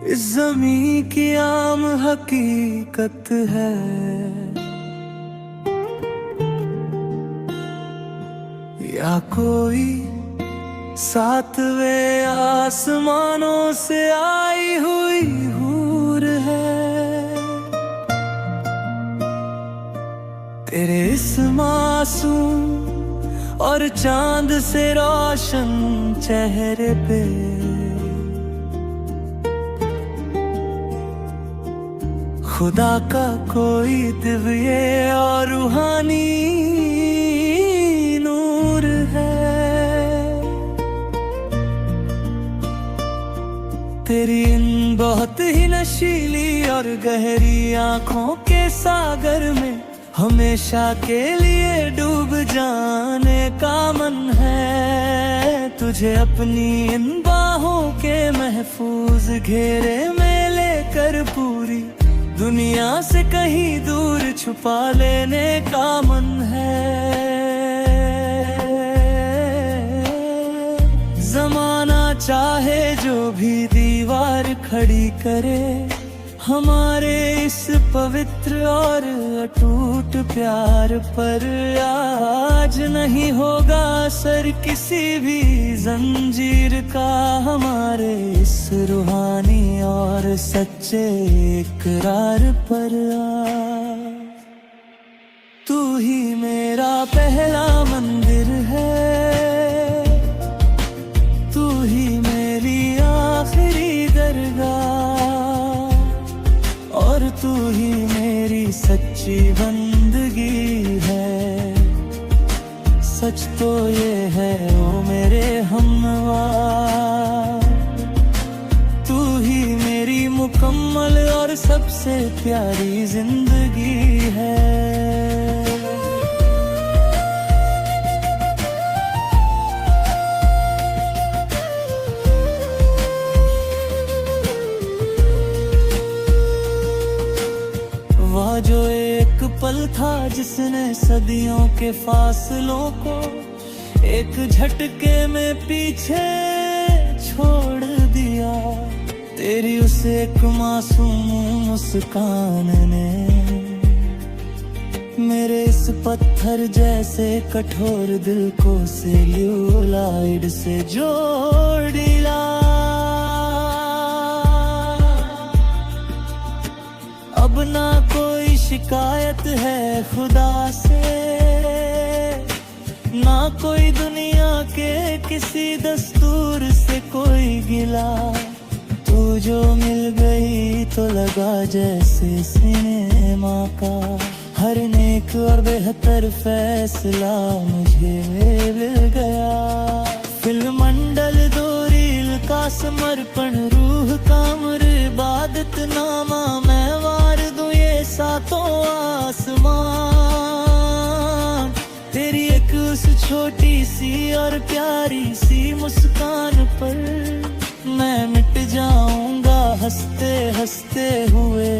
इस ज़मीं की आम हकीकत है। या कोई सातवें आसमानों से आई हुई हूर है। तेरे इस मासूम और चांद से रोशन चेहरे पे खुदा का कोई दिव्य और रूहानी नूर है। तेरी इन बहुत ही नशीली और गहरी आंखों के सागर में हमेशा के लिए डूब जाने का मन है। तुझे अपनी इन बाहों के महफूज घेरे में लेकर पूरी दुनिया से कहीं दूर छुपा लेने का मन है। ज़माना चाहे जो भी दीवार खड़ी करे, हमारे इस पवित्र और अटूट प्यार पर आज नहीं होगा असर किसी भी जंजीर का। हमारे इस रूहानी और सच्चे इकरार पर तू ही मेरा पहला मंदिर है, तू ही मेरी आखिरी दरगाह और तू ही मेरी सच्ची बंदगी है। सच तो ये है ओ मेरे हमनवार, तू ही मेरी मुकम्मल और सबसे प्यारी जिंदगी है। वह जो एक पल था जिसने सदियों के फासलों को एक झटके में पीछे छोड़ दिया। तेरी उस एक मासूम मुस्कान ने मेरे इस पत्थर जैसे कठोर दिल को सेल्यूलाइड से जोड़ दिया। अब ना कोई शिकायत है खुदा से, ना कोई दुनिया के किसी दस्तूर से कोई गिला। तू जो मिल गई तो लगा जैसे सिनेमा का हर नेक और बेहतर फैसला मुझे मिल गया। फिल्म मंडल दो रील का समर्पण, रूह का इबादत नामा मैं वार दूं ये सातों आसमान। तेरी एक उस छोटी सी और प्यारी सी मुस्कान पर मैं मिट जाऊंगा हंसते हंसते हुए।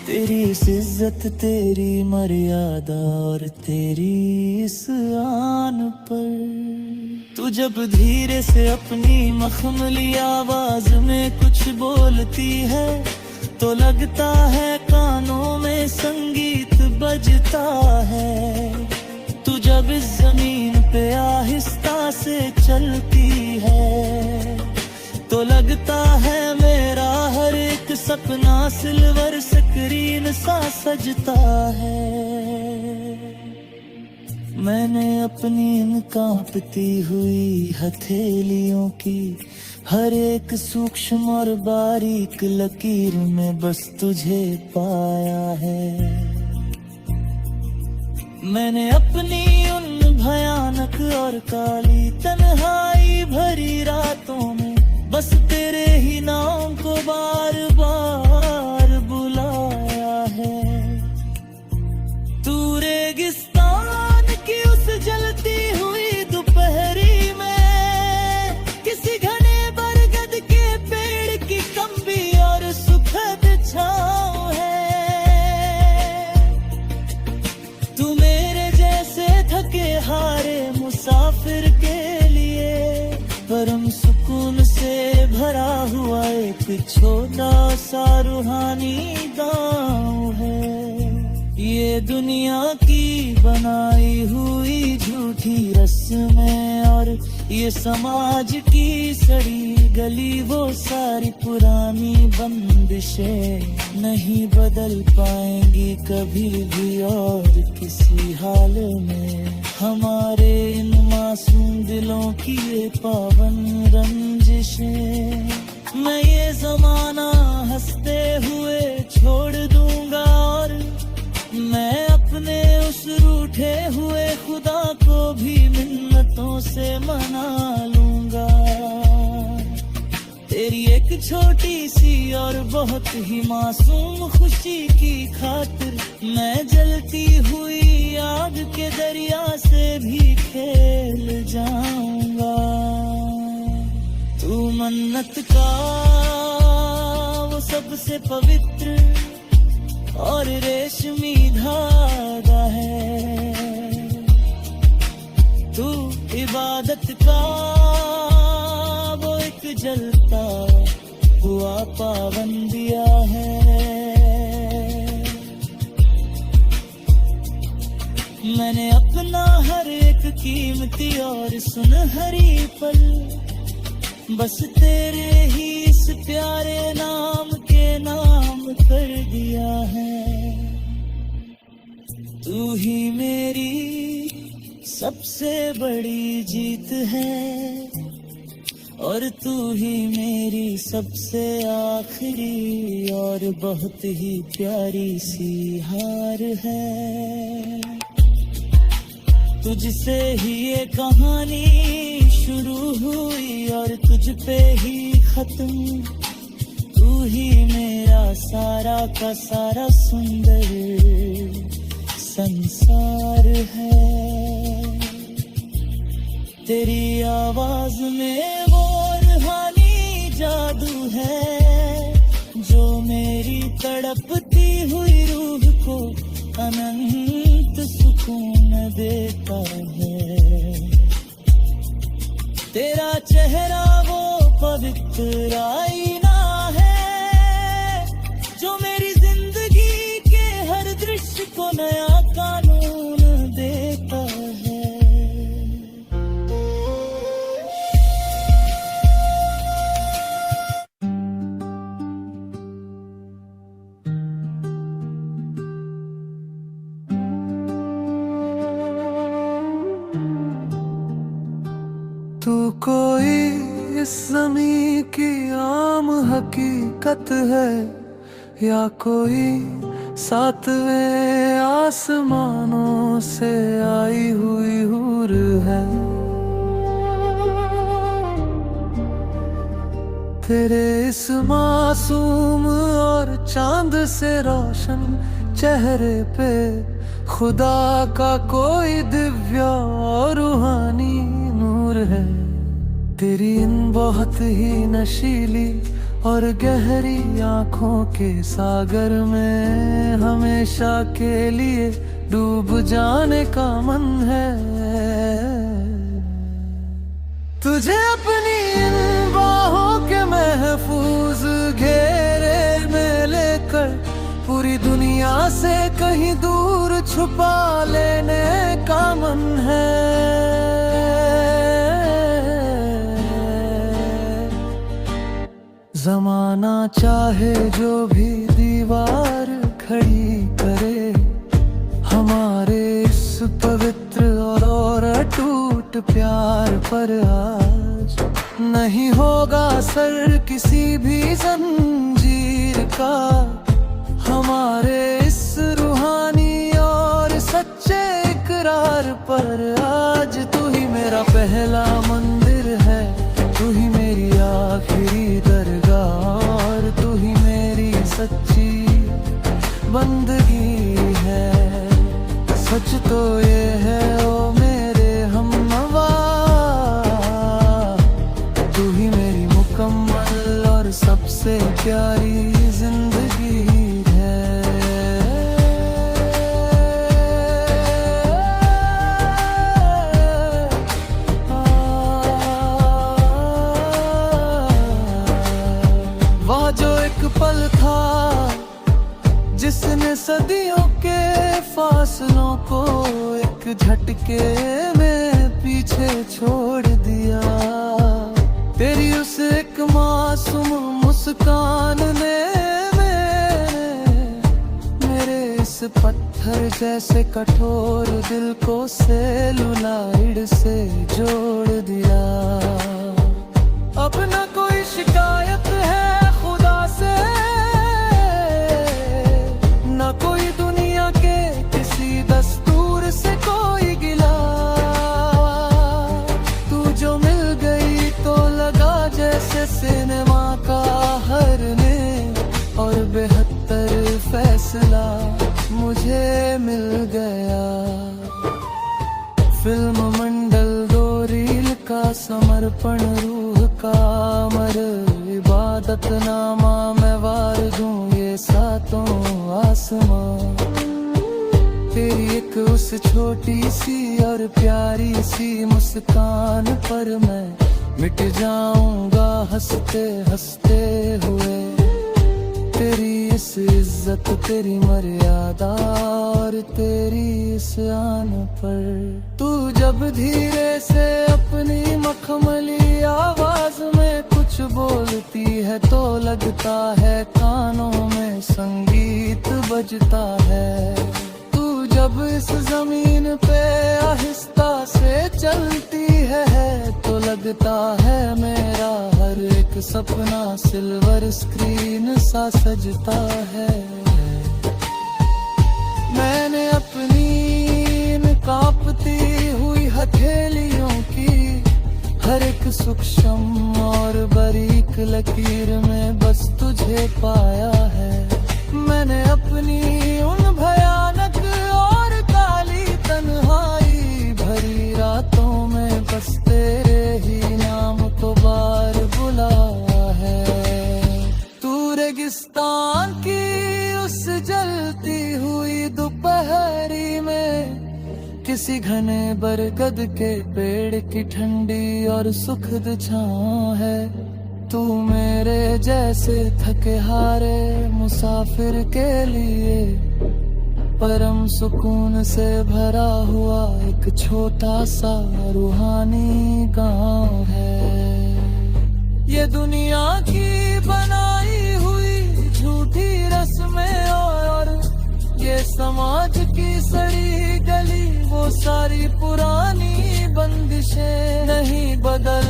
तेरी इस इज्जत, तेरी मर्यादा और तेरी इस आन पर तू जब धीरे से अपनी मखमली आवाज में कुछ बोलती है तो लगता है कानों में संगीत बजता है। तू जब इस जमीन पे आहिस्ता से चलती है तो लगता है मेरा हर एक सपना सिल्वर स्क्रीन सा सजता है। मैंने अपनी इन कांपती हुई हथेलियों की हर एक सूक्ष्म और बारीक लकीर में बस तुझे पाया है। मैंने अपनी उन भयानक और काली तन्हाई भरी रातों में बस तेरे ही नाम को बार बार बुलाया है। तू रेगिस्तान की उस जलती हुई दोपहरी में किसी घने बरगद के पेड़ की कम्बी और सुखद छाँव है। तू मेरे जैसे थके हारे मुसाफिर के लिए परम सुकून से भरा हुआ एक छोटा सा रूहानी गाँव है। ये दुनिया की बनाई हुई झूठी रस्में और ये समाज की सड़ी गली, वो सारी पुरानी बंदिशें नहीं बदल पाएंगी कभी भी और किसी हाल में। हमारे इन मासूम दिलों की ये पावन रंजिशें मैं ये जमाना हंसते हुए छोड़ दूंगा और मैं अपने उस रूठे हुए खुदा को भी मिन्नतों से मना लूंगा। तेरी एक छोटी सी और बहुत ही मासूम खुशी की खातिर मैं जलती हुई आग के दरिया से भी खेल जाऊंगा। तू मन्नत का वो सबसे पवित्र और रेशमी धागा है। तू इबादत का वो एक जलता हुआ पावन दिया है। मैंने अपना हर एक कीमती और सुनहरी पल बस तेरे ही इस प्यारे नाम के नाम कर दिया है। तू ही मेरी सबसे बड़ी जीत है और तू ही मेरी सबसे आखिरी और बहुत ही प्यारी सी हार है। तुझसे ही ये कहानी शुरू हुई और तुझ पे ही खत्म। तू ही मेरा सारा का सारा सुंदर संसार है। तेरी आवाज में वो रूहानी जादू है जो मेरी तड़पती हुई रूह को अनंत सुकून देता है। तेरा चेहरा वो पवित्र आईना है जो मेरी जिंदगी के हर दृश्य को नया कानून देता है। तू कोई इस ज़मीं की आम हकीकत है या कोई सातवें आसमानों से आई हुई हूर है। तेरे इस मासूम और चांद से रोशन चेहरे पे खुदा का कोई दिव्य और रूहानी नूर है। तेरी इन बहुत ही नशीली और गहरी आँखों के सागर में हमेशा के लिए डूब जाने का मन है। तुझे अपनी इन बाहों के महफूज घेरे में लेकर पूरी दुनिया से कहीं दूर छुपा लेने का मन है। जमाना चाहे जो भी दीवार खड़ी करे, हमारे इस पवित्र और अटूट प्यार पर आज नहीं होगा असर किसी भी जंजीर का। हमारे इस रूहानी और सच्चे इकरार पर आज तू ही मेरा पहला मंदिर है, तू ही मेरी आखिरी दरगाह और तू ही मेरी सच्ची बंदगी है। सच तो ये है ओ मेरे हमनवा, तू ही मेरी मुकम्मल और सबसे प्यारी जिंदगी है। जो एक पल था जिसने सदियों के फासलों को एक झटके में पीछे छोड़ दिया। तेरी उस एक मासूम मुस्कान ने मेरे इस पत्थर जैसे कठोर दिल को सेलुलाइड से जोड़ दिया। अब न कोई शिकायत है खुदा से, न कोई दुनिया के किसी दस्तूर से कोई गिला। तू जो मिल गई तो लगा जैसे सिनेमा का हर ने और बेहतर फैसला मुझे मिल गया। फिल्म मंडल 2 रील का समर्पण रूह का अमर इबादत नामा मैं वार दूं ये 7 आसमां। तेरी एक उस छोटी सी और प्यारी सी मुस्कान पर मैं मिट जाऊंगा हंसते हंसते हुए। तेरी इस इज्जत तेरी मर्यादा और तेरी इस आन पर तू जब धीरे से अपनी मखमली आवाज में कुछ बोलती है तो लगता है कानों में संगीत बजता है। तू जब इस जमीन पे आहिस्ता से चलती है तो लगता है मेरा हर एक सपना सिल्वर स्क्रीन सा सजता है। मैंने अपनी इन कांपती हुई हथेलियों की हर एक सूक्ष्म और बारीक लकीर में बस तुझे पाया है। मैंने अपनी उन भयानक और काली तन्हाई भरी रातों में बस तेरे ही नाम को बार बुलाया है। तू रेगिस्तान की उस जलती हुई दोपहरी में किसी घने बरगद के पेड़ की ठंडी और सुखद छांव है। तू मेरे जैसे थके हारे मुसाफिर के लिए परम सुकून से भरा हुआ एक छोटा सा रूहानी गांव है। ये दुनिया की बनाई हुई झूठी रस्में और ये समाज की सड़ी गली वो सारी पुरानी बंदिशें नहीं बदल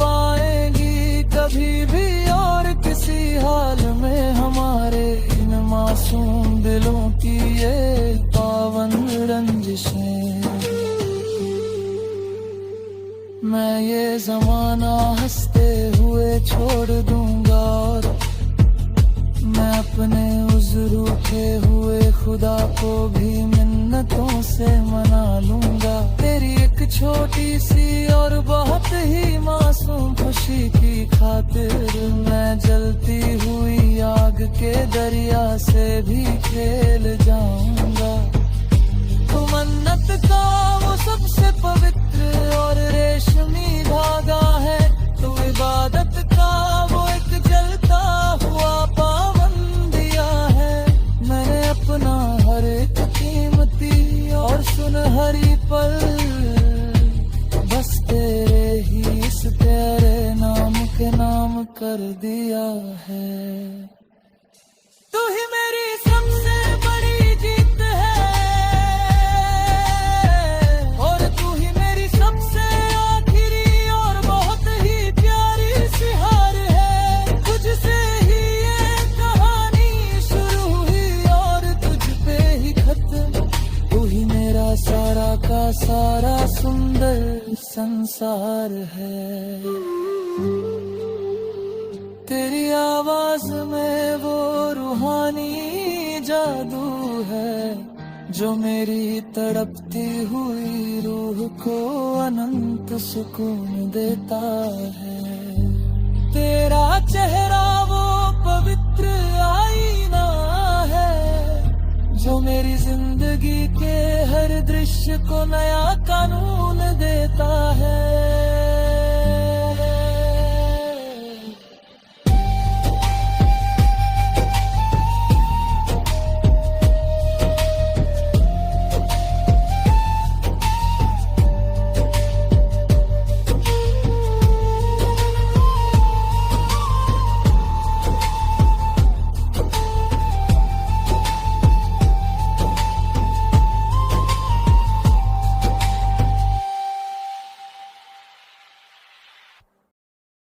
पाएंगी कभी भी और किसी हाल में हमारे इन मासूम दिलों की ये पावन रंजिशें। मैं ये जमाना हंसते हुए छोड़ दूंगा और मैं अपने उस रूठे हुए खुदा को भी मिन्नतों से मना लूंगा। तेरी एक छोटी सी और बहुत ही मासूम खुशी की खातिर मैं जलती हुई आग के दरिया से भी खेल जाऊंगा। तो मन्नत का वो सबसे पवित्र और रेशमी धागा है। तो इबादत का वो एक जलता हुआ पावन दिया है। मैंने अपना हर एक कीमती और सुनहरी पल बस तेरे ही इस प्यारे नाम के नाम कर दिया है। तू ही मेरी सबसे बड़ी जीत है और तू ही मेरी सबसे आखिरी और बहुत ही प्यारी सी हार है। तुझसे ही ये कहानी शुरू हुई और तुझ पे ही खत्म। तू ही मेरा सारा का सारा सुंदर संसार है। तेरी आवाज में वो रूहानी जादू है जो मेरी तड़पती हुई रूह को अनंत सुकून देता है। तेरा चेहरा वो पवित्र आईना है जो मेरी जिंदगी के हर दृश्य को नया